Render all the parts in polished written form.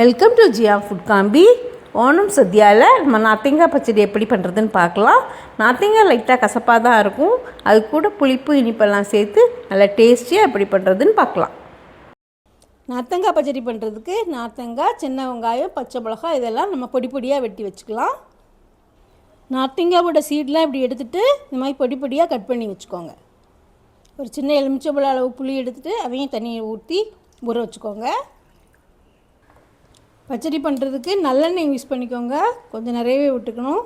Welcome to Jiya food காம்பி. ஓணம் சத்யாவில் நம்ம நார்த்தங்காய் பச்சடி எப்படி பண்ணுறதுன்னு பார்க்கலாம். நார்த்தங்காய் லைட்டாக கசப்பாக தான் இருக்கும், அது கூட புளிப்பு இனிப்பெல்லாம் சேர்த்து நல்லா டேஸ்டியாக எப்படி பண்ணுறதுன்னு பார்க்கலாம். நார்த்தங்காய் பச்சடி பண்ணுறதுக்கு நார்த்தங்காய், சின்ன வெங்காயம், பச்சை மிளகாய் இதெல்லாம் நம்ம பொடி பொடியாக வெட்டி வச்சுக்கலாம். நார்த்தங்காயோட சீடெலாம் இப்படி எடுத்துகிட்டு இந்த மாதிரி பொடி பொடியாக கட் பண்ணி வச்சுக்கோங்க. ஒரு சின்ன எலுமிச்சம்பழம் அளவு புளி எடுத்துகிட்டு அதையும் தண்ணியை ஊற்றி ஊற வச்சுக்கோங்க. பச்சடி பண்ணுறதுக்கு நல்லெண்ணெய் யூஸ் பண்ணிக்கோங்க, கொஞ்சம் நிறையவே விட்டுக்கணும்.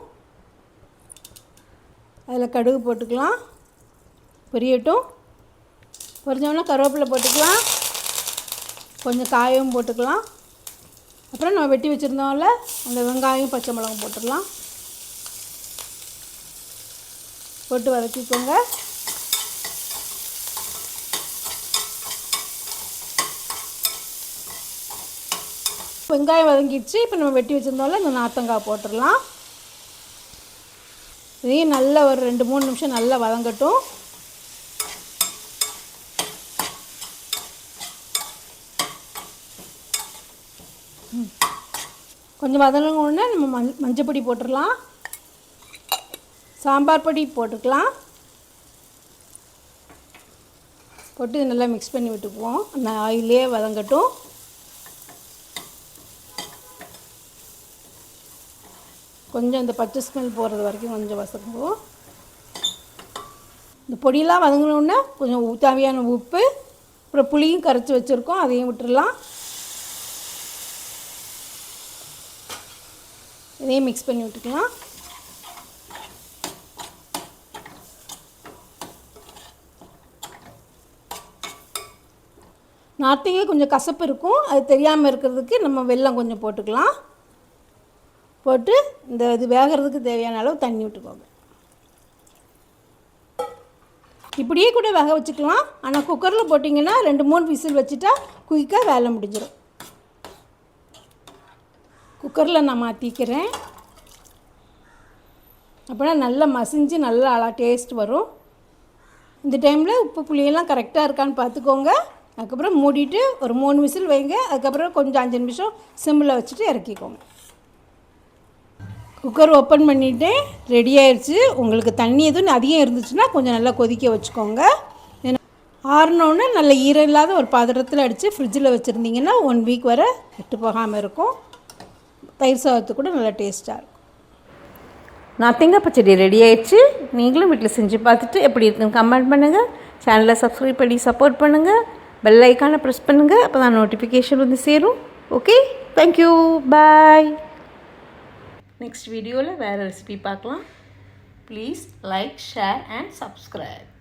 அதில் கடுகு போட்டுக்கலாம், பொரியட்டும். பொரிஞ்சோன்னா கருவேப்பிலை போட்டுக்கலாம், கொஞ்சம் காயும் போட்டுக்கலாம். அப்புறம் நம்ம வெட்டி வச்சுருந்தோம்ல அந்த வெங்காயம் பச்சை மிளகாய் போட்டுடலாம். போட்டு வதக்கிக்கோங்க. வெங்காயம் வதங்கிடுச்சு. இப்போ நம்ம வெட்டி வச்சுருந்தோம்ல இந்த நார்த்தங்காய் போட்டுடலாம். இதையும் நல்லா ஒரு 2-3 நிமிஷம் நல்லா வதங்கட்டும். கொஞ்சம் வதங்கினோடனே நம்ம மஞ்சள் பொடி போட்டுடலாம், சாம்பார் பொடி போட்டுக்கலாம். போட்டு இது நல்லா மிக்ஸ் பண்ணி விட்டுக்குவோம். அந்த ஆயிலே வதங்கட்டும். கொஞ்சம் இந்த பச்சை ஸ்மெல் போகிறது வரைக்கும் கொஞ்சம் வதக்குவோம். இந்த பொடியெல்லாம் வதங்கினோடனே கொஞ்சம் தேவையான உப்பு, அப்புறம் புளியும் கரைச்சி வச்சுருக்கோம், அதையும் விட்டுடலாம். இதையும் மிக்ஸ் பண்ணி விட்டுக்கலாம். நார்த்தங்காய் கொஞ்சம் கசப்பு இருக்கும், அது தெரியாமல் இருக்கிறதுக்கு நம்ம வெல்லம் கொஞ்சம் போட்டுக்கலாம். போட்டு இந்த இது வேகிறதுக்கு தேவையான அளவு தண்ணி விட்டுக்கோங்க. இப்படியே கூட வேக வச்சுக்கலாம், ஆனால் குக்கரில் போட்டிங்கன்னா 2-3 விசில் வச்சுட்டா குயிக்காக வேலை முடிஞ்சிடும். குக்கரில் நான் மாற்றிக்கிறேன், அப்படின்னா நல்லா மசிஞ்சு நல்லா டேஸ்ட் வரும். இந்த டைமில் உப்பு புளியெல்லாம் கரெக்டாக இருக்கான்னு பார்த்துக்கோங்க. அதுக்கப்புறம் மூடிட்டு ஒரு 3 விசில் வைங்க. அதுக்கப்புறம் கொஞ்சம் 5 நிமிஷம் சிம்மில் வச்சுட்டு இறக்கிக்கோங்க. குக்கர் ஓப்பன் பண்ணிவிட்டேன், ரெடி ஆயிடுச்சு. உங்களுக்கு தண்ணி எதுவும் அதிகம் இருந்துச்சுன்னா கொஞ்சம் நல்லா கொதிக்க வச்சுக்கோங்க. ஆறினோடனே நல்ல ஈரம் இல்லாத ஒரு பாத்திரத்தில் அடித்து ஃப்ரிட்ஜில் வச்சுருந்தீங்கன்னா 1 வீக் வரை கெட்டு போகாமல் இருக்கும். தயிர் சாதத்து கூட நல்லா டேஸ்ட்டாக இருக்கும். நார்த்தங்காய் பச்சடி ரெடி ஆயிடுச்சு. நீங்களும் வீட்டில் செஞ்சு பார்த்துட்டு எப்படி இருக்குன்னு கமெண்ட் பண்ணுங்கள். சேனலை சப்ஸ்கிரைப் பண்ணி சப்போர்ட் பண்ணுங்கள். பெல் ஐக்கானை ப்ரெஸ் பண்ணுங்கள், அப்போ தான் நோட்டிஃபிகேஷன் வந்து சேரும். ஓகே, தேங்க்யூ, பாய். நெக்ஸ்ட் வீடியோவில் வேறு ரெசிபி பார்க்கலாம். Please like, share and subscribe.